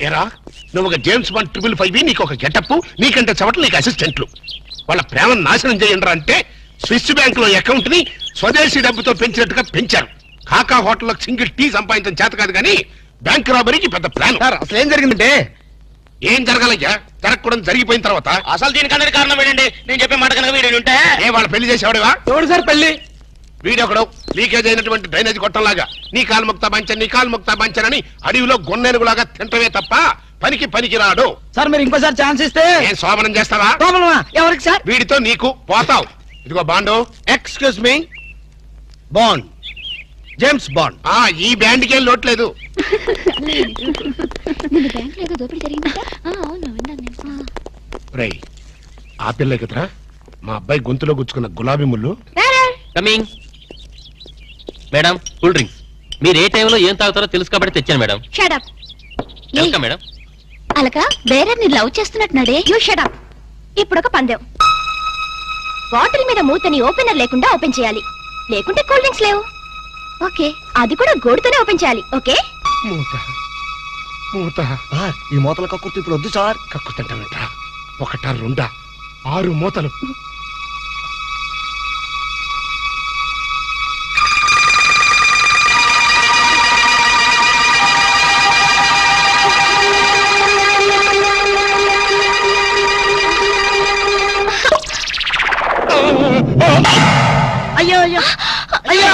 ఏరా నువ్వు ఒక జేమ్స్ బాండ్ 555 నీకు ఒక గెటప్, నీకంటే చవట్లు నీకు అసిస్టెంట్లు. వాళ్ళ ప్రేమను నాశనం చేయండి అంటే స్విస్ బ్యాంక్ లో అకౌంట్ ని స్వదేశీ డబ్బుతో పెంచినట్టుగా పెంచారు. కాకా హోటల్లో సింగిల్ టీ సంపాదించడం చేత కాదు కానీ బ్యాంక్ రాబరీకి పెద్ద ప్లాన్. అసలు ఏం జరిగిందంటే ఏం జరగాలయ్యా? జరగకూడదు జరిగిపోయిన తర్వాత అసలు దీనికన్నా కారణం ఏంటండి? నేను చెప్పే మాట కనుక వీడు ఉంటే ఏ వాళ్ళ పెళ్లి చేసేవాడువా? ఎవడు సార్ పెళ్లి? వీడొకడు లీకేజ్ అయినటువంటి డ్రైనేజ్ గొట్టంలాగా నీ కాలు ముక్తా బంచన్ నీ కాలు ముక్తా బంచన్ అని అడవిలో గొన్నెనుగులాగా తింటవే తప్ప పనికి రాడు. సార్ మీరు ఇంకోసారి ఛాన్స్ ఇస్తే ఏం శోభనం చేస్తావా? ఎవరికి సార్? వీడితో నీకు పోతావు. ఇదిగో bond. Excuse me, bond, James bond. ఈ బ్యాండ్ కి లోట్లేదు. రేయ్, ఆ పిల్ల కదరా మా అబ్బాయి గొంతులో గుచ్చుకున్న గులాబీ ముళ్ళు. Coming madam, cool drinks. మీరు ఏ టైంలో ఏం తాగుతారో తెలుసు కాబట్టి తెచ్చాను మేడం. షడప్. Welcome madam. అలక బేరర్ని లవ్ చేస్తున్నట్టున్నాడే. You shut up. ఇప్పుడు ఒక పందెం. బాటిల్ మీద మూతని ఓపెనర్ లేకుండా ఓపెన్ చేయాలి, లేకుంటే కూల్ డ్రింక్స్ లేవు. ఓకే, అది కూడా గోడుతోనే ఓపెన్ చేయాలి. ఓకే? మూత ఈ మూతల కక్కుర్తి ఇప్పుడు వద్దు సార్. కక్కుతంటావేంట? ఒకటా రెండా 6 మూతలు. అయ్యో అయ్యో అయ్యో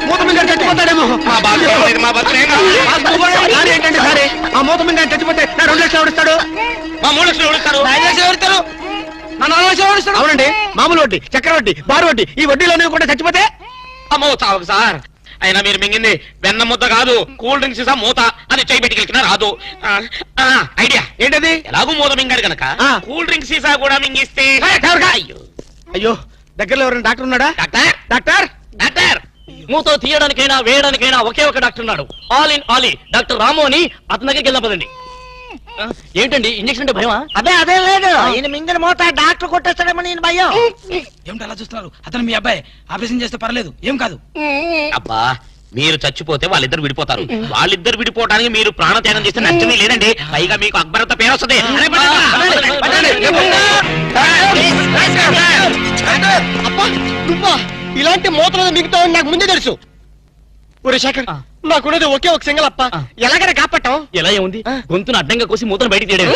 మూత మీద చచ్చిపోతాడేమో. ఏంటంటే సరే ఆ మూత మీద చచ్చిపోతే 2 లక్షలు ఎవరిస్తాడు? మా 3 లక్షలు ఎవరిస్తారు? 5 లక్షలు ఎవరిస్తారు? నా 4 లక్షలు ఎవరిస్తాడు? అవునండి, మామూలు వడ్డీ, చక్కెర వడ్డీ, బారు వడ్డీ, ఈ వడ్డీలో కూడా చచ్చిపోతే అమ్మో చావకు సార్. అయినా మీరు మింగింది వెన్న ముద్ద కాదు, కూల్ డ్రింక్స్ సీసా మూత. అది చేయి పెట్టుకెళ్ళినా రాదు. ఐడియా ఏంటది? ఎలాగూ మూత మింగాడు కనుక కూల్ డ్రింక్స్ సీసా కూడా మింగిస్తే. అయ్యో అయ్యో, దగ్గరలో ఎవరైనా డాక్టర్ ఉన్నాడా? డాక్టర్ డాక్టర్ డాక్టర్ మూతో తీయడానికైనా వేయడానికైనా ఒకే ఒక డాక్టర్ ఉన్నాడు. ఆల్ ఇన్ ఆల్ డాక్టర్ రాము అని అతని దగ్గరికి వెళ్దాం పదండి. ఏంటండి ఇంజక్షన్ అంటే భయమా? అదే లేదు, ఈయన మింగిన మూత డాక్టర్ కొట్టేస్తాడేమో నేను భయం. ఏమిటి అలా చూస్తున్నారు? అతను మీ అబ్బాయి, ఆపరేషన్ చేస్తే పర్లేదు, ఏం కాదు. అబ్బా, మీరు చచ్చిపోతే వాళ్ళిద్దరు విడిపోతారు. వాళ్ళిద్దరు విడిపోవడానికి మీరు ప్రాణత్యాగం చేస్తే నష్టమే లేదండి. పైగా మీకు అక్బరత పేరు వస్తుంది. ఇలాంటి మూతలు మిగతావని నాకు ముందే తెలుసు. ఒరే శేఖర్, నాకున్నది ఒకే ఒక సింగల్ అప్ప, ఎలాగైనా కాపాటం. ఎలా ఏముంది? గొంతును అడ్డంగా కోసి మూతను బయటికి తీయడం.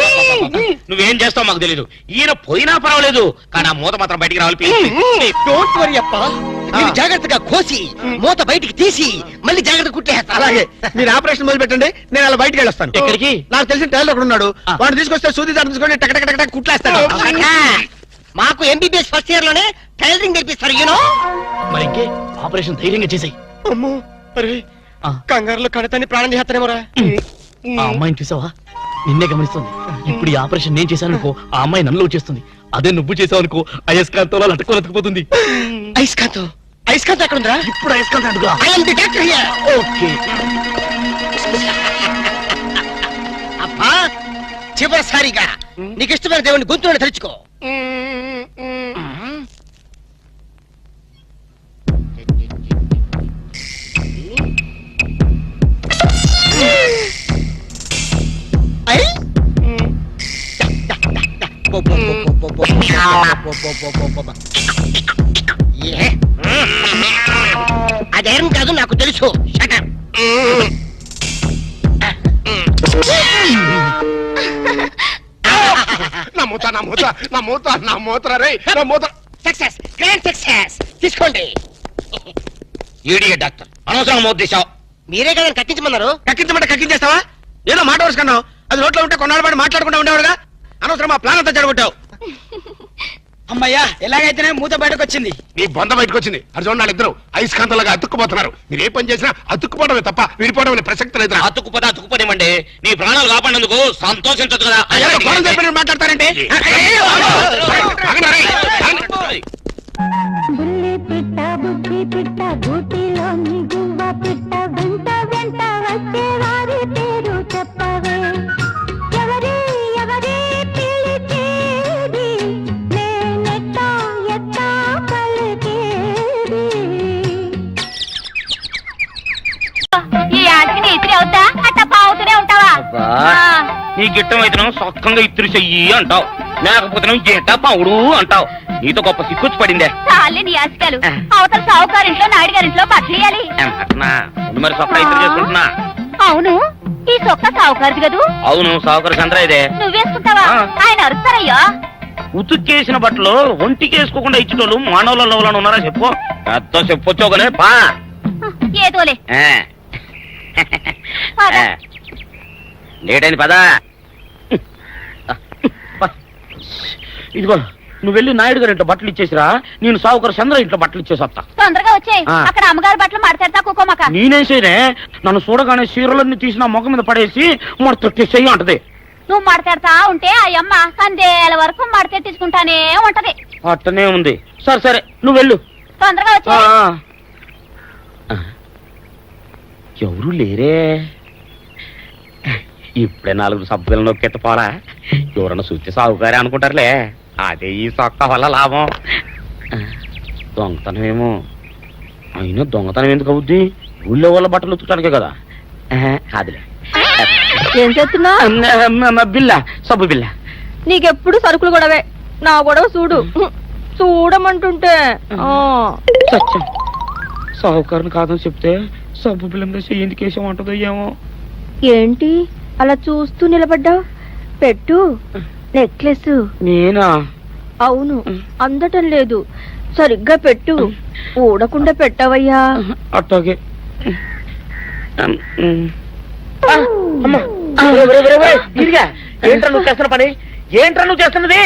నువ్వేం చేస్తావు మాకు తెలీదు. ఈయన పోయినా పర్వాలేదు, కానీ ఆ మూత మాత్రం బయటికి రావాలి. డోంట్ వరీ అప్ప, మీరు జాగ్రత్తగా కోసి మూత బయటికి తీసి మళ్ళీ జాగ్రత్త కుట్టేస్తా. అలాగే, మీరు ఆపరేషన్ మొదలు పెట్టండి, నేను అలా బయటికి వెళ్ళొస్తాను. ఎక్కడికి? నాకు తెలిసిన టైలర్ ఒకడు ఉన్నాడు, వాడు తీసుకొస్తే సూది దాన్ని తీసుకొని టక్ టక్ టక్ కుట్లేస్తాడు. మాకు ఎంబీబీఎస్ ఫస్ట్ ఇయర్ లోనే టైలరింగ్ నేర్పిస్తారు. యూనో. మరి ఇంకే ఆపరేషన్ ధైర్యంగా చేసాయి. అమ్మో, అరే కంగారులో కడతాన్ని ప్రాణం చేస్తానేమోరా. ఆ అమ్మాయిని చూసావా? నిన్నే గమనిస్తుంది. ఇప్పుడు ఈ ఆపరేషన్ నేను చేశాను అనుకో, ఆ అమ్మాయి నన్ను చేస్తుంది. అదే నువ్వు చేసావు అనుకో, అయస్కాంతంలో లట్టుకోలేకపోతుంది. ఐస్కాంతం? ఐస్కాంతం ఎక్కడ ఉందా? ఇప్పుడు అయస్కాంతం అడుగుగా. ఓకే. అబ్బా, చివరిసారిగా నీకు ఇష్టమైన దేవుని గొంతులను తెరుచుకో. అదేం కాదు, నాకు తెలుసు. Success, grand success. తీసుకోండి. ఈడియట్ డాక్టర్, అనవసరంగా మోత తీసావు. మీరే కదా కక్కించమన్నారు. కక్కించమంటే కక్కించేస్తావా? ఏదో మాట వరుసుకున్నావు, అది నోట్లో ఉంటే కొన్నాళ్ళ పాటు మాట్లాడుకుంటూ ఉండేవాడుగా. అనవసరం మా ప్లాన్ అంతా చెడగొట్టావు. అమ్మయ్యా, ఎలాగైతేనే మూత బయటకు వచ్చింది. నీ బొంద బయటకు వచ్చింది. అది చూడండి, వాళ్ళిద్దరు అయస్కాంతంలాగా అతుక్కుపోతున్నారు. మీరు ఏ పని చేసినా అతుక్కుపోవడమే తప్ప విడిపోవడం అనే ప్రసక్తి లేదు. అతుక్కుపోదేమండి, నీ ప్రాణాలు కాపాడినందుకు సంతోషించదు కదా. మాట్లాడతారంటే ఈ ఆటకి టీచర్ అవుతా. అబ్బా నీ గిట్టం అయితే సొక్కంగా ఇత్తురు చెయ్యి అంటావు, లేకపోతే గిట్ట పౌడు అంటావు. నీతో గొప్ప సిక్కుచ్చి పడిందే. చాలే నీ ఆశకాలు. అవతల సావుకారింట్లో నాయుడు గారింట్లో బట్టలేయాలి. మరి సొక్క ఇత్తురు చేసుకుంటున్నా. అవును, ఈ సొక్క సావుకారిది కదూ? అవును, సావుకారు చంద్ర ఇదే. నువ్వేసుకుంటావా? ఆయన అరుస్తారయ్యా. ఉతుక్కేసిన బట్టలు ఒంటికేసుకోకుండా ఇచ్చేటోళ్ళు మానవులలో ఉన్నారా చెప్పు. పెద్ద చెప్పొచ్చోగనే పా. ఏదోలే. లేటైంది పదా. ఇదిగో నువ్వు వెళ్ళి నాయుడు గారి ఇంట్లో బట్టలు ఇచ్చేసిరా, నేను సావుకారు చంద్ర ఇంట్లో బట్టలు ఇచ్చేసి వస్తా. తొందరగా వచ్చేయ్. అక్కడ అమ్మగారి బట్టలు మాడతాడతా కుకోమక. నేనేం చేయనే, నన్ను చూడగానే చీరలన్నీ తీసి నా ముఖం మీద పడేసి మొత్తం అంటది. నువ్వు మాడతాడతా ఉంటే ఆ అమ్మ సందేల వరకు మడతెట్టించుకుంటానే ఉంటది. అట్టనే ఉంది. సరే సరే నువ్వు వెళ్ళు. తొందరగా వచ్చే. ఎవరు లేరే, ఇప్పుడే 4 సబ్బులు నొక్కెత్త పోరా. ఎవరన్నా చూస్తే సాగుకారే అనుకుంటారులే. అదే ఈ సొక్క వల్ల లాభం. దొంగతనం అయినా దొంగతనం ఎందుకు అవుద్ది? ఊళ్ళో వాళ్ళ బట్టలు ఉతుకడానికే కదా. కాదులే. ఏం చేస్తున్నా? బిల్ల, సబ్బు బిల్ల. నీకెప్పుడు సరుకులు గొడవే. నా గొడవ చూడు. చూడమంటుంటే సత్యం, సాహుకారుని కాదని చెప్తే సబ్బు బిల్ల మీద ఎందుకు వేసామంటుందో ఏమో. ఏంటి అలా చూస్తూ నిలబడ్డావు? పెట్టు. నెక్లెస్. నేనా? అవును, అందటం లేదు. సరిగ్గా పెట్టు. ఊడకుండా పెట్టవయ్యా. అట్టాగే. ఏంట్రా నువ్వు చేస్తున్న పని? ఏంట్రా నువ్వు చేస్తున్నది?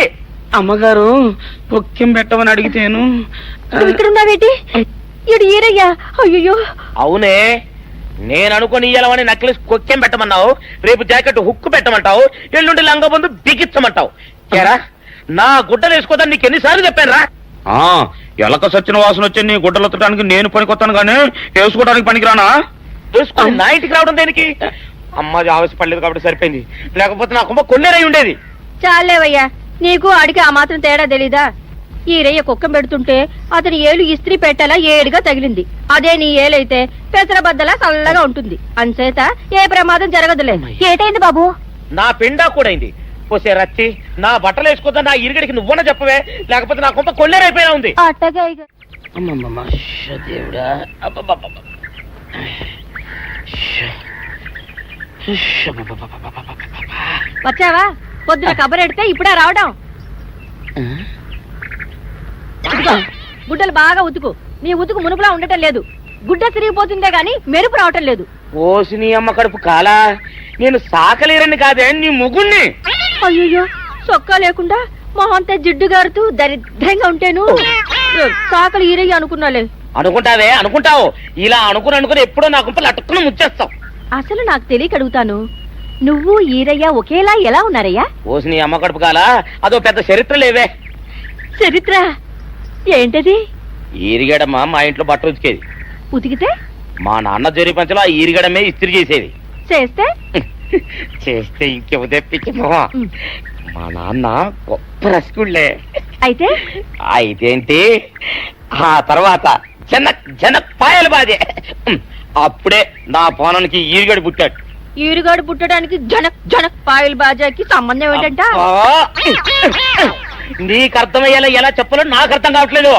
అమ్మగారు పొక్కెం పెట్టమని అడిగితేను. ఇక్కడున్నావేటి? ఇడు ఈరయ్యా. అయ్యో. అవునే, నేను అనుకుని ఇయ్యాలని నెక్లెస్ కొక్కెం పెట్టమన్నావు, రేపు జాకెట్ హుక్కు పెట్టమంటావు, ఎల్లుండి లంగబందు బిగించమంటావు. కేరా నా గుడ్డలు వేసుకోదాన్ని నీకు ఎన్నిసార్లు చెప్పాను రా. ఎలక సచ్చిన వాసన వచ్చి నీ గుడ్డలు ఎత్తడానికి నేను పనికొత్తాను గానీ వేసుకోవడానికి పనికిరానా? వేసుకుని నా ఇంటికి రావడం దేనికి? అమ్మాది ఆవేశపడలేదు కాబట్టి సరిపోయింది, లేకపోతే నా కుమ్మ కొన్నేరై ఉండేది. చాలేవయ్యా, నీకు అడిగి ఆ మాత్రం తేడా తెలీదా? ఈరయ్య కుక్కం పెడుతుంటే అతని ఏలు ఇస్త్రీ పెట్టేలా ఏడుగా తగిలింది. అదే నీ ఏలైతే పెసరబద్దలా చల్లగా ఉంటుంది. అంచేత ఏ ప్రమాదం జరగదులే. ఏటైంది బాబు? నా పిండా కూడా అయింది. పోసే రచ్చి నా బట్టలు వేసుకోద్దా నా ఇరుగడికి నువ్వన చెప్పవే, లేకపోతే నా కొంత కొల్లేరైపోయినా ఉంది. అట్టగా వచ్చావా? పొద్దున కబరెడితే ఇప్పుడే రావడం. గుడ్డలు బాగా ఉతుకు. నీ ఉతుకు మునుపులా ఉండటం లేదు. గుడ్డ తిరిగిపోతుందే గాని మెరుపు రావటం లేదు. ఓసి నీ అమ్మ కడుపు కాలా, నేను సాకలేరని కాదే నీ ముగ్గుణ్ణి. అయ్యో, సొక్కా లేకుండా మొహంతా జిడ్డు గారుతూ దరిద్రంగా ఉంటేను సాకలు ఈరయ్య అనుకున్నాలే. అనుకుంటావే అనుకుంటావు, ఇలా అనుకుని ఎప్పుడో నా గుంపలు అటుక్కుని ముచ్చేస్తావు. అసలు నాకు తెలియక అడుగుతాను, నువ్వు ఈరయ్య ఒకేలా ఎలా ఉన్నారయ్యా? ఓసి నీ అమ్మ కడుపు కాలా, అదో పెద్ద చరిత్ర లేవే. చరిత్ర ఏంటది? ఈరిగడమ్మ మా ఇంట్లో బట్టలు ఉతికేది. ఉతికితే మా నాన్న జరి పంచలో ఆ ఈరిగడమే ఇస్త్రీ చేసేది. చేస్తే చేస్తే ఇంకెవ తెప్పించమా. మా నాన్న గొప్ప రసికుళ్ళే. అయితే అయితేంటి, ఆ తర్వాత జనక్ పాయలు బాధే. అప్పుడే నా పోనానికి ఈరిగడు పుట్టాడు. ఈరుగాడు పుట్టడానికి జనక్ పాయల్ బాజాకి సంబంధం ఏంటంట? నీకు అర్థమయ్యేలా ఎలా చెప్పాలో నాకు అర్థం కావట్లేదు.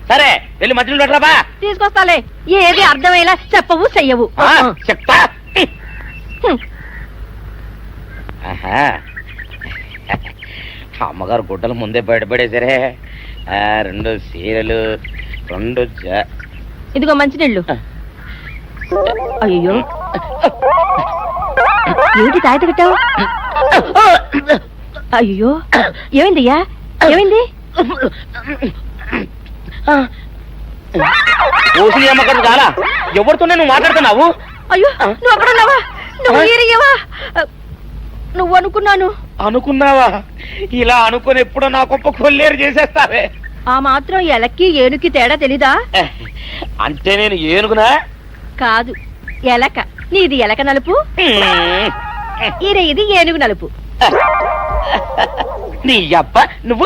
సరే వెళ్ళి మధ్యలో పెట్టరాబా. తీసుకొస్తాలే. ఏది అర్థమయ్యేలా చెప్పవు చెయ్యవు. చెప్తా. అమ్మగారు గుడ్డలు ముందే బయటపడేసరే. 2 చీరలు, 2 ఇదిగో మంచినీళ్ళు. అయ్యో, ఏంటి తాయిత కట్టావు? అయ్యో, ఏమైందయ్యా? ఏమైంది? ఓసి అమ్మగారు కాలా, ఎవరితోనే నువ్వు మాట్లాడుతున్నావు? అయ్యో, నువ్వు అక్కడున్నావా? నువ్వు ఈరయ్యవా? నువ్వు అనుకున్నావా? ఇలా అనుకుని ఎప్పుడో నా గొప్ప కొల్లేరు చేసేస్తావే. ఆ మాత్రం ఎలక్కి ఏనుకి తేడా తెలీదా? అంటే నేను ఏనుగునా? కాదు, ఎలక. నీది ఎలక నలుపు, ఈరయ్యది ఏనుగు నలుపు. నీ అబ్బ నువ్వు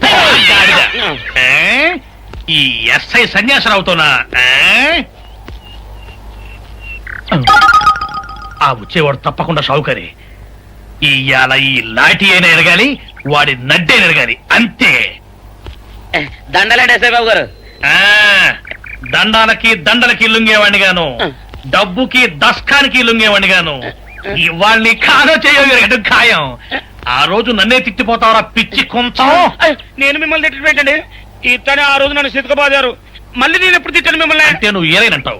ఈ ఎస్ఐ సన్యాసరావుతోనా ఆ వచ్చేవాడు తప్పకుండా షావుకరి. ఇవాళ ఈ లాఠీ అయినా ఎరగాలి, వాడి నడ్డైనా ఎరగాలి, అంతే. దండలేండి ఎస్ఐ బాబు గారు. ఆ దండాలకి దండలకి లొంగేవాడిని గాను, డబ్బుకి దస్కానికి లొంగేవాడిని గాను. వాళ్ళని కాదో చేయడం ఖాయం. ఆ రోజు నన్నే తిట్టిపోతావరా పిచ్చి కొంచెం. నేను మిమ్మల్ని తిట్టండి. ఇతనే ఆ రోజు నన్ను సితకబాదారు. మళ్ళీ నేను ఎప్పుడు తిట్టాను మిమ్మల్ని? అంటే నువ్వు ఏరైనంటావు,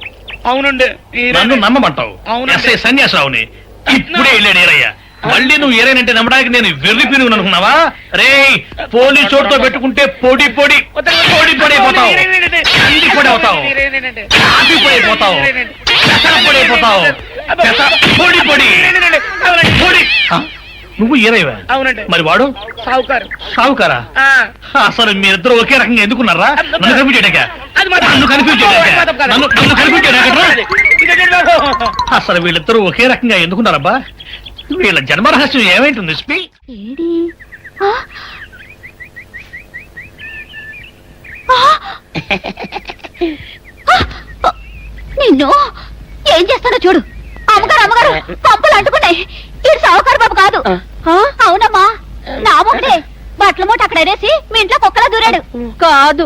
అవునండి. నన్ను నమ్మమంటావు. అవునండి. ఎస్ఐ సన్యాసరావుని ఇప్పుడే వెళ్ళాడు ఏరయ్య. మళ్ళీ నువ్వు ఏరైనంటే నమ్మడానికి నేను వెర్రి పిరుగు అనుకున్నావా? రే పోలీస్ చోటుతో పెట్టుకుంటే పొడి పొడి పొడి పొడి అయిపోతావు, కంది పొడి అవుతావు, కాఫీ పొడి అయిపోతావు, పెసర పొడి అయిపోతావు, పొడి పొడి పొడి. నువ్వు ఏరైవా? అవునండి. మరి వాడు సావుకారు. సావుకారా? అసలు మీరిద్దరు ఒకే రకంగా ఎందుకున్నారా? నన్ను కన్ఫ్యూజ్ చేయడాక, నన్ను కన్ఫ్యూజ్ చేయడాక, నన్ను కన్ఫ్యూజ్ చేయడాక. అసలు వీళ్ళిద్దరూ ఒకే రకంగా ఎందుకున్నారబ్బా? వీళ్ళ జన్మరహస్యం ఏమైంటుంది స్పీ? ఏడి? ఆ? ఆ? ఆ! నిన్ను ఏం చేస్తానో చూడు. అమ్మగారు అమ్మగారు పంపులు అంటుకున్నాయి. ఇది సావుకారు బాబు కాదు. అవునమ్మా, నా మొగుడే. బట్టల మూట అక్కడ ఎరేసి మీ ఇంట్లో కుక్కలా దూరాడు. కాదు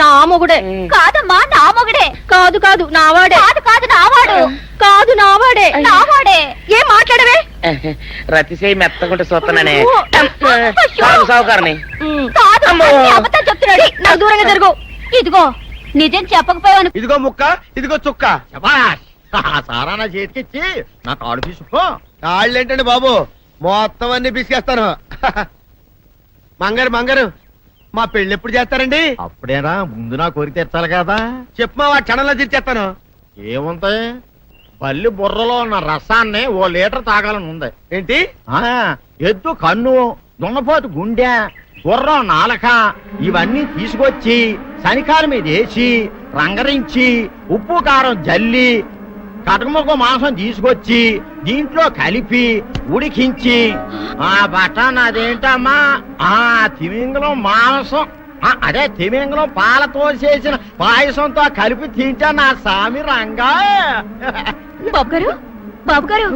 నా మొగుడే. కాదమ్మా, నా మొగుడే. కాదు కాదు నావాడే. కాదు కాదు నావాడు. కాదు నావాడే. నావాడే. ఏం మాట్లాడవే? రతిసేయి మెత్తకుంటే చూస్తున్నానే. అయ్యో. సావుకారని కాదు, అబద్ధం చెప్తున్నాడు. నాకు దూరంగా జరుగు. ఇదిగో నిజం చెప్పకపోయాను. ఇదిగో ముక్క, ఇదిగో చుక్క. శభాష్. ఆ సారా నా చేతికిచ్చి నా కాడు తీసుకో. కాళ్ళేంటండి బాబు, మొత్తం అన్ని బిసికేస్తాను. మంగారు మంగారు, మా పెళ్లి ఎప్పుడు చేస్తారండి? అప్పుడేనా, ముందు నా కోరిక తెచ్చాలి కదా. చెప్పమా, ఆ క్షణంలో తీర్చేస్తాను. ఏముంటాయి, బల్లి బుర్రలో ఉన్న రసాన్ని ఓ లీటర్ తాగాలని ఉంది. ఏంటి? ఆ ఎద్దు కన్ను, దున్నపోతు గుండె, గుర్రం నాలక ఇవన్నీ తీసుకొచ్చి శనికాల మీద వేసి రంగరించి ఉప్పు కారం జల్లి కటకముఖ మాంసం తీసుకొచ్చి దీంట్లో కలిపి ఉడికించి ఆ బటన్ అదేంటమ్మా, ఆ తిమింగలం మాంసం, అదే తిమింగలం పాలతో చేసిన పాయసంతో కలిపి తింటా నా సామి రంగా. బాబు గారు, బాబు గారు,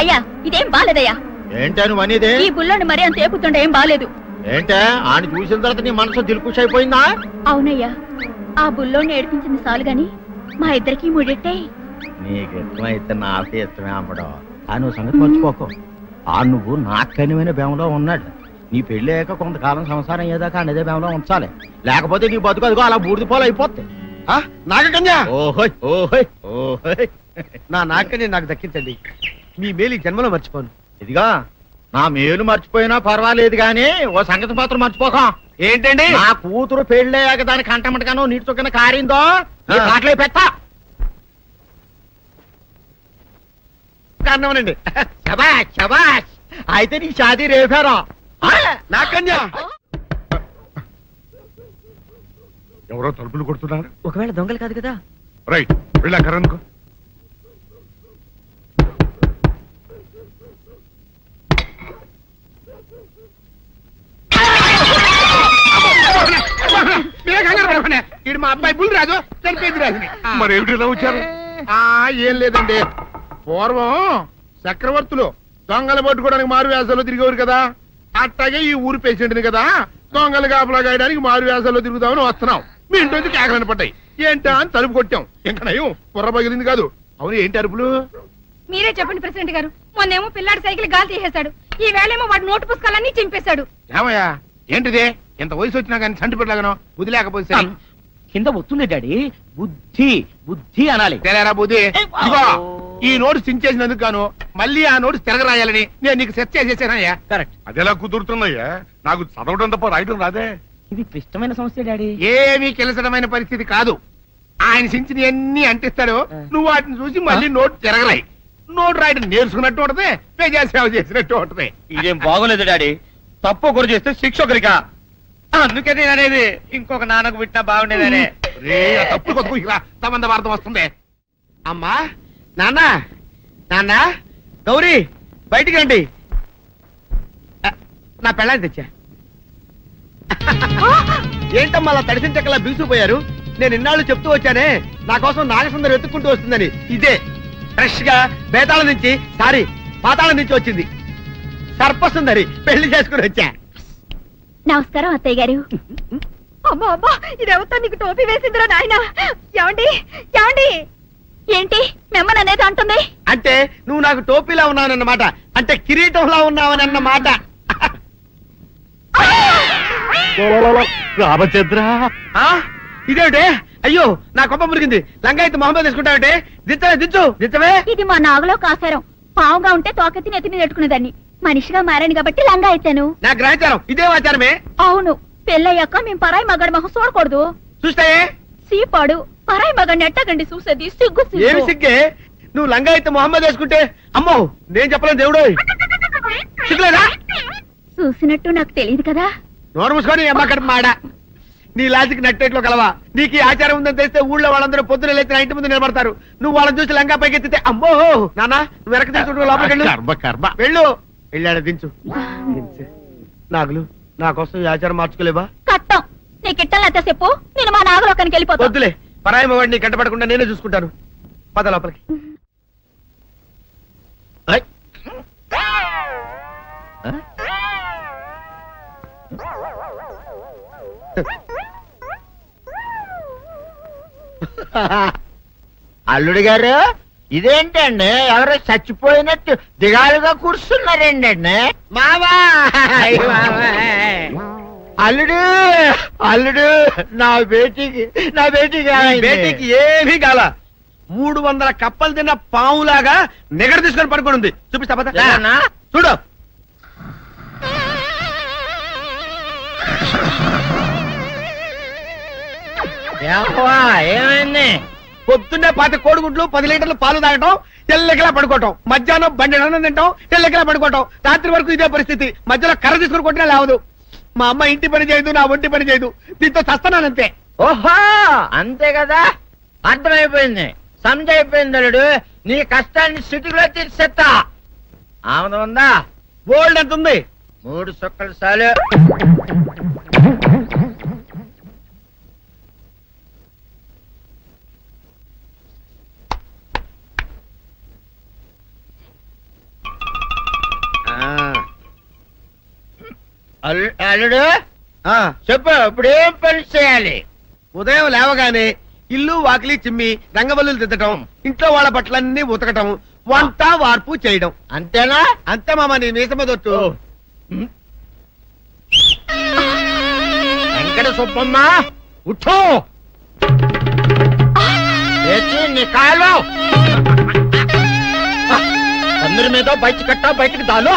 అయ్యా ఇదేం బాలేదయ్యా. ఏంటా నువ్వు అనేది? ఈ బుల్లోని మరీ అంత ఏపుతుండే ఏం బాలేదు. ఏంటే ఆయన చూసిన తర్వాత నీ మనసు దిల్కుష్ అయిపోయిందా? అవునయ్యా, ఆ బుల్లోని ఏడిపించింది చాలు గాని మా ఇద్దరికి ముడిట్టే. నీకు ఇష్టమైతే నాకే ఇష్టమే అమ్మడం. ఆ నువ్వు సంగతి మర్చిపోకు. ఆ నువ్వు నాకు కనివైన బేమలో ఉన్నాడు. నీ పెళ్లి అయ్యాక కొంతకాలం సంసారం ఏదాకా అదే బేమలో ఉంచాలి, లేకపోతే నీ బతుకు అదిగో అలా బూడిద పోలు అయిపోతాయి. నాగకన్యా, ఓహోయ్ ఓహోయ్ ఓహోయ్. నా నాగకన్య నాకు దక్కించండి. మీ మేలు ఈ జన్మలో మర్చిపోను. ఇదిగా నా మేలు మర్చిపోయినా పర్వాలేదు గాని ఓ సంగతి మాత్రం మర్చిపోకం. ఏంటండి? నా కూతురు పెళ్ళయ్యాక దాని కంటమటగానో నీటి చొక్కన కారిందో నీ కాట్లే పెట్టా. కారణమనండి. శబాష్ శబాష్, అయితే నీ షాదీ రేపారా? నాగకన్యా, ఎవరో తలుపులు కొడుతున్నారు. ఒకవేళ దొంగలు కాదు కదా? రైట్, వెళ్ళాకరనుకో. ఇడు మా అబ్బాయి బుల్ రాజు, చనిపోయింది రాజుని. మరి ఏమిటి ఇలా వచ్చారు? ఏం లేదండి, పూర్వం చక్రవర్తులు దొంగలు పట్టుకోవడానికి మారు వేసాల్లో తిరిగేవారు కదా, అట్టాగే ఈ ఊరు పేషెంట్ని కదా దొంగలు కాపలా గాయడానికి మారు వేసాల్లో తిరుగుతామని వస్తున్నాం. మీ ఇంటి కేకలని పడ్డాయి. ఏంటా అని తలుపు కొట్టాం. ఇంకా నయం బుర్ర పగిలింది కాదు. అవును, ఏంటి అరుపులు? మీరే చెప్పండి ప్రెసిడెంట్ గారు. మొన్నేమో పిల్లాడి సైకిల్ గాలి తీసేశాడు, ఈ వేళేమో వాడి నోటు పుస్తకాలన్నీ చింపేశాడు. ఏమయ్యా, ఏంటిదే? ఇంత వయసు వచ్చినా కానీ చంటి పెట్టలాగనో వదిలేకపోతే కింద వస్తుంది డాడీ. బుద్ధి బుద్ధి అనాలి. తెలేరా బుద్ధి. ఇదిగో, ఈ నోటు చించేసినందుకు గాను మళ్ళీ ఆ నోటు తిరగరాయాలని నేను నీకు సెట్ చేసేసానయ్యా. కరెక్ట్. అదెలా కుదురుతున్నాయ్యా? నాకు చదవడం తప్ప రాయడం రాదే. ఇది క్లిష్టమైన సమస్య డాడీ. ఏమీ కిలసడమైన పరిస్థితి కాదు. ఆయన చించిన ఎన్ని అంటిస్తాడో నువ్వు వాటిని చూసి మళ్ళీ నోటు తిరగరాయి. నోటు రాయడం నేర్చుకున్నట్టు ఉంటది, ప్రజాసేవ చేసినట్టు ఉంటది. ఇదేం బాగోలేదు డాడీ. తప్పు ఒకరు చేస్తే శిక్ష ఒకరికా? అందుకే నేను అనేది ఇంకొక నాన్నకు పుట్టినా బాగుండేదనే. రే, ఆ తప్పుడు కొత్త ఇలా సంబంధ వార్త వస్తుంది. అమ్మా, నాన్న, నాన్న, గౌరీ బయటికి రండి. నా పెళ్ళాన్ని తెచ్చా. ఏంటమ్మా అలా తడిసిన చెక్కలా బిగుసిపోయారు? నేను ఇన్నాళ్ళు చెప్తూ వచ్చానే నా కోసం నాగసుందరం వెతుక్కుంటూ వస్తుందని. ఇదే ఫ్రెష్ గా బేతాళం నుంచి పాతాళం నుంచి వచ్చింది సర్పసుందరి. పెళ్లి చేసుకుని వచ్చా. నమస్కారం అత్తయ్య గారు. అమ్మా అమ్మా ఇదేవతో నీకు టోపీ వేసిందిరా నాయన. ఏమండి ఏమండి ఏంటి మిమ్మల్ని అనేది అంటుంది? అంటే నువ్వు నాకు టోపీలా ఉన్నావనన్నమాట. అంటే కిరీటంలా ఉన్నావనన్నమాట. రామచంద్ర ఇదేమిటే? అయ్యో నా కొప్ప మురిగింది. లంగాయత్ మొహమ్మద్ తీసుకుంటావంటే దించవే. ఇది మా నాగులో కాసారం. పావుగా ఉంటే తోకెత్తి నెత్తిని నెట్టుకునేదాన్ని. మనిషిగా మారాను కాబట్టి లంగా అయితాను. నా గ్రహచారం ఇదే ఆచారమే. అవును, పెళ్ళయ్యాక మేము పరాయి మగాడి మొహం చూడకూడదు. చూస్తాయే సీపాడు పరాయి మగాడిని ఎట్టగండి చూసేది. సిగ్గు ఏమి సిగ్గే? నువ్వు లంగాయత్ మొహమ్మద్ వేసుకుంటే అమ్మో నేను చెప్పలేను దేవుడు. సిగ్గులేదా? చూసినట్టు నాకు తెలియదు కదా. నోరు మూసుకొని అమ్మ కడుపు మాడ. నీ లాజిక్ నట్టేట్లో కలవా? నీకు ఈ ఆచారం ఉందని తెలిస్తే ఊళ్ళో వాళ్ళందరూ పొద్దున లేచి నా ఇంటి ముందు నిలబడతారు. నువ్వు వాళ్ళని చూసి లంగా పైకి ఎత్తితే అమ్మో నాన్న నువ్వు వెనక తీసుకుంటూ లోపలికి వెళ్ళు. వెళ్ళాడు దించు. నాగులు నా కోసం ఈ ఆచారం మార్చుకోలేవా? కట్టం నీకిట్టలేత చెప్పు. నేను మా నాగలోకానికి వెళ్ళిపోతా. వద్దులే, పరాయి వాడిని కంటపడకుండా నేనే చూసుకుంటాను. పద లోపలికి. అల్లుడు గారు ఇదేంటండి ఎవరో చచ్చిపోయినట్టు దిగాలుగా కూర్చున్నారేంటండి? మావా అల్లుడు అల్లుడు నా బేటీకి బేటీకి ఏమీ కాల. 300 కప్పలు తిన్న పావులాగా నిగడ తీసుకొని పడుకొని ఉంది. చూపిస్తా పద. చూడు ఏమైంది? పొద్దున్నే 10 కోడిగుడ్లు 10 లీటర్లు పాలు తాగటం, తెల్లకిలా పడుకోవటం. మధ్యాహ్నం బండి అన్నం తింటాం, తెల్లకిలా పడుకోవటం. రాత్రి వరకు ఇదే పరిస్థితి. మధ్యలో కర్ర తీసుకుని కొట్టినా లేవదు. మా అమ్మ ఇంటి పని చేయదు, నా ఒంటి పని చేయదు. దీంతో చస్తున్నానంతే. ఓహో అంతే కదా, అర్థమైపోయింది, సమజైపోయింది. అల్లుడు నీ కష్టాన్ని సిటీలో తీర్చేస్తా. ఆమె ఉందా? గోల్డ్ ఎంత ఉంది? 3 సుక్కలు చాలు. అల్లుడు చెప్పు, ఇప్పుడేం పని చేయాలి? ఉదయం లేవగానే ఇల్లు వాకిలి చిమ్మి రంగవల్లులు దిద్దటం, ఇంట్లో వాళ్ళ బట్టలన్నీ ఉతకటం, వంట వార్పు చేయడం. అంతేనా? అంతే మామ, నీ మీసమదొట్టు. వెంకట సుబ్బమ్మ ఉఠో, లేచి నీ కాలు అందరి మీద బయట కట్ట, బయటకు దాలో.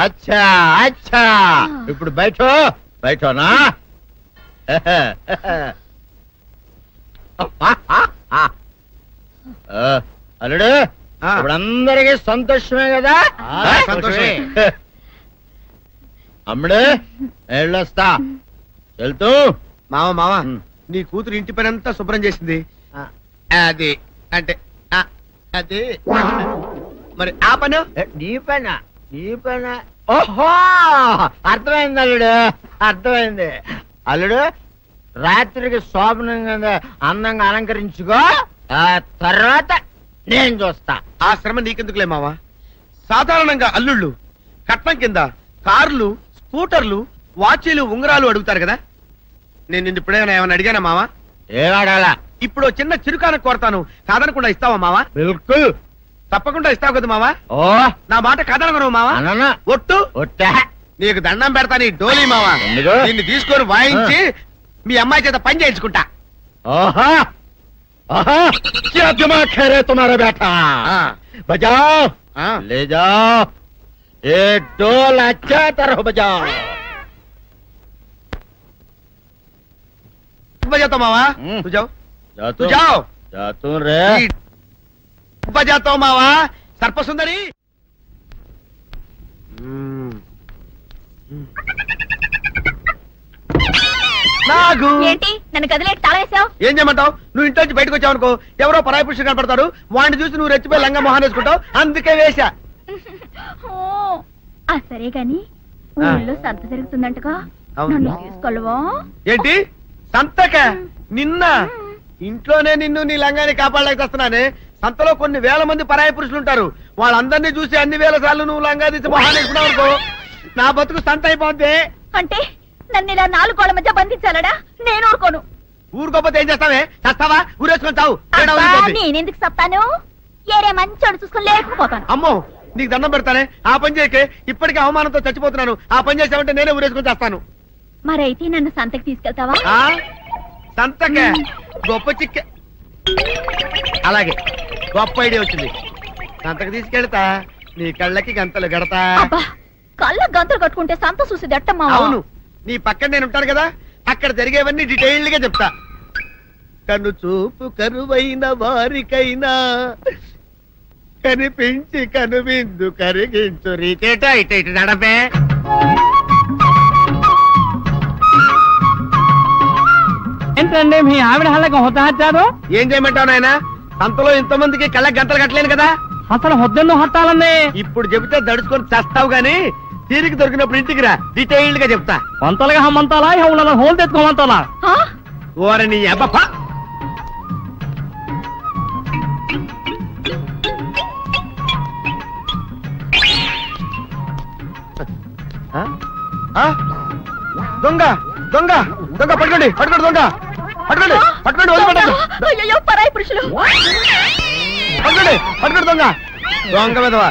అచ్చా అచ్చా, ఇప్పుడు బయటనా? అల్లుడు ఇప్పుడు అందరికీ సంతోషమే కదా? సంతోషమే. అమ్ముడు వెళ్ళొస్తా. వెళ్తూ మామ నీ కూతురు ఇంటి పని అంతా శుభ్రం చేసింది. అది అంటే అది మరి ఆ పను నీ పైన ఓహో అర్థమైంది అల్లుడు, అర్థమైంది. అల్లుడు రాత్రికి శోభనంగా అందంగా అలంకరించుకో, ఆ తర్వాత నేను చూస్తా. ఆ శ్రమ నీకెందుకులే మావా. సాధారణంగా అల్లుళ్ళు కట్నం కింద కార్లు, స్కూటర్లు, వాచీలు, ఉంగరాలు అడుగుతారు కదా. నేను నిన్ను ఇప్పుడేమైనా ఏమైనా అడిగానా మావా? ఏవాడాలా? ఇప్పుడు చిన్న చిరుకాన కోరతాను, కాదనకుండా ఇస్తావా మావా? బిల్కుల్ తప్పకుండా ఇస్తావు కదా మావా. ఓ నా మాట కాదనగను మావా. అన్న ఒట్టు ఒట్టా నీకు దండం పెడతా నీ డోలీ మావా. ఎందుకు? నిన్ను తీసుకొని వాయించి మీ అమ్మాయి చేత పని చేయించుకుంటా. ఓహా ఓహా, क्या दिमाग है रे तुम्हारा बेटा? बजाओ, ले जाओ, ये डोल अच्छा तरह बजाओ. बजाता मावा तू जाओ तू जाओ जातो रे बजाता मावा सर्प सुंदरी నాగు ఏంటి నన్ను గదిలేటి తాళం వేసావు? ఏం చేయమంటావు? నువ్వు ఇంట్లో నుంచి బయటకు వచ్చావు అనుకో, ఎవరో పరాయి పురుషుడు కనపడతాడు, వాడిని చూసి నువ్వు రెచ్చిపోయి లంగా మొహాన్ వేసుకుంటావు, అందుకే వేశా. సరే గాని ఊళ్ళో సంత జరుగుతుందంటగా, నన్ను తీసుకెళ్ళవా? ఏంటి సంతక? నిన్న ఇంట్లోనే నిన్ను నీ లంగాన్ని కాపాడలేకొస్తున్నానే. సంతలో కొన్ని వేల మంది పరాయి పురుషులు ఉంటారు, వాళ్ళందరినీ చూసి అన్ని వేల సార్లు నువ్వు లంగా తీసి మొహాన్ వేసుకున్నావు అనుకో, నా బతుకు సంత అయిపోద్ది. అంటే నన్ను ఇలా 4 గోళ్ల మధ్య బంధించాలడా? నేను ఊరుకోను. ఊరుకోపోతే ఏం చేస్తావే? చస్తావా? ఊరేసుకొని చావు. నేనెందుకు చెప్తాను? ఏరే మంచోడు చూసుకుని లేకపోతాను. అమ్మో నీకు దండం పెడతానే, ఆ పని చేయకే. ఇప్పటికే అవమానంతో చచ్చిపోతున్నాను, ఆ పని చేసావంటే నేనే ఊరేసుకొని చేస్తాను. మరైతే నన్ను సంతకి తీసుకెళ్తావా? సంతకే గొప్ప చిక్క. అలాగే గొప్ప ఐడియా వచ్చింది. సంతకు తీసుకెళ్తా, నీ కళ్ళకి గంతలు గడతా. కళ్ళ గంతలు కట్టుకుంటే సంత చూసి దట్టమ్మా. అవును, నీ పక్కన నేను ఉంటాను కదా, అక్కడ జరిగేవన్నీ డీటెయిల్డ్ గా చెప్తా. కను చూపు కరువైన వారికైనా కనిపించి కనువిందు కరిగించు రీతేట ఇటు ఇటు నడపే. ఏంటండి మీ ఆవిడ హళ్ళకి హొత్తహచ్చారు? ఏం చేయమంటావు నాయన? సంతలో ఇంతమందికి కళ్ళకి గంటలు కట్టలేను కదా. అసలు హొద్దెన్ను హత్తాలండి. ఇప్పుడు చెబితే దడుచుకొని చస్తావు గాని, తీరికి దొరికినప్పుడు ఇంటికి రా, డీటెయిల్డ్ గా చెప్తా. వంతలుగా హమ్మంతాలా హోల్ హోల్ తెచ్చుకోమంతాలా? ఓరని అబ్బప్ప. దొంగ దొంగ దొంగ పట్టుకోండి పట్టుకోండి దొంగ పట్టుకోండి పట్టుకోండి వదిలిపెట్టండి. అయ్యో పరాయి పురుషులు. పట్టుకోండి పట్టుకోండి దొంగ దొంగ విధవా.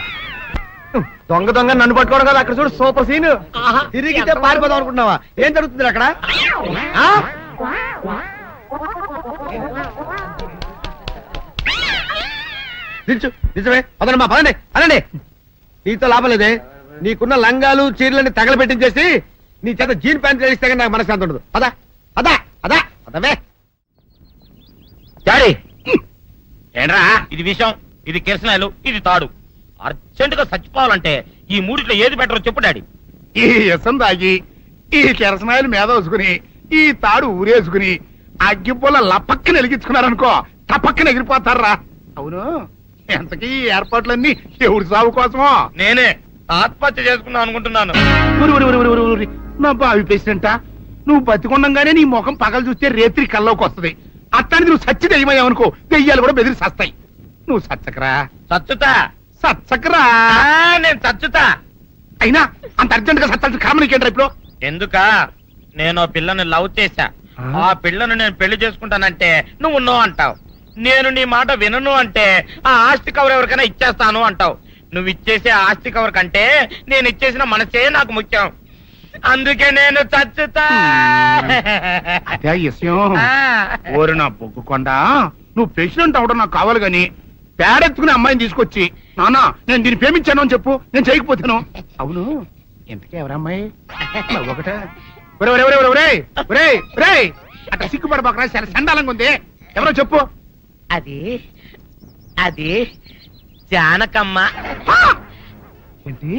దొంగ దొంగ నన్ను పట్టుకోవడం కదా, అక్కడ చూడు సూపర్ సీన్. తిరిగితే పారిపోదాం అనుకుంటున్నావా? ఏం జరుగుతుంది అక్కడ? నిజమే అదనమ్మా, పదండి అనండి. నీతో లాభం లేదే, నీకున్న లంగాలు చీరలని తగలబెట్టించేసి నీ చేత జీన్ ప్యాంట్ వేస్తే కానీ నాకు మనశ్శాంతి ఉండదు. అదా అదా అదా అదవే డాడీ. ఏంట్రా ఇది విషయం, ఇది కిరసనాయలు, ఇది తాడు. అర్జెంట్ గా చచ్చిపోవాలంటే ఈ మూడిట్లో ఏది బెటర్ చెప్పు డాడీ. ఈ ఎసం తాగి, ఈ కెరసనాయలు మీద వేసుకుని, ఈ తాడు ఊరేసుకుని, అగ్గిపూల లపక్కన వెలిగించుకున్నారనుకో, టపక్కన ఎగిరిపోతారా. అవును, ఎంతకీ ఈ ఏర్పాట్లన్నీ ఎవరి సాగు కోసమో? నేనే ఆత్మహత్య చేసుకుందాం అనుకుంటున్నాను. నా బావి పేసినంట, నువ్వు బతికొండంగానే నీ ముఖం పగలు చూస్తే రేత్రి కల్లోకి వస్తుంది. అత్తానికి నువ్వు సచ్చి దెయ్యమయ్యావనుకో, దెయ్యాలు కూడా బెదిరి సస్తాయి. నువ్వు సచ్చకరా చచ్చుతా సచ్చకరా. నేను చచ్చుతా. అయినా అంత అర్జెంట్ గా సత్తాల్సిన కర్మ నీకేంట్రా ఇప్పుడు? ఎందుక నేను పిల్లని లవ్ చేశా, ఆ పిల్లను నేను పెళ్లి చేసుకుంటానంటే నువ్వు నో అంటావు. నేను నీ మాట వినను అంటే ఆ ఆస్తి కవర్ ఎవరికైనా ఇచ్చేస్తాను అంటావు. నువ్వు ఇచ్చేసే ఆస్తి కవర్ కంటే నేను ఇచ్చేసిన మనసే నాకు ముఖ్యం. అందుకే నేను చచ్చుతా. అదే విషయం. ఓరి నా బొగ్గుకొండా, నువ్వు ప్రెసిడెంట్ అవడం నాకు కావాలి గాని, పేడెత్తుకునే అమ్మాయిని తీసుకొచ్చి నానా నేను దీన్ని ప్రేమించాను అని చెప్పు, నేను చేయకపోతాను. అవును, ఎంతకీ ఎవరమ్మాయి? ఒకటే అట్లా సిగ్గుపడబాకరా, చాలా సండాలంగా ఉంది. ఎవరో చెప్పు. అది అది జానకమ్మ. ఏంటి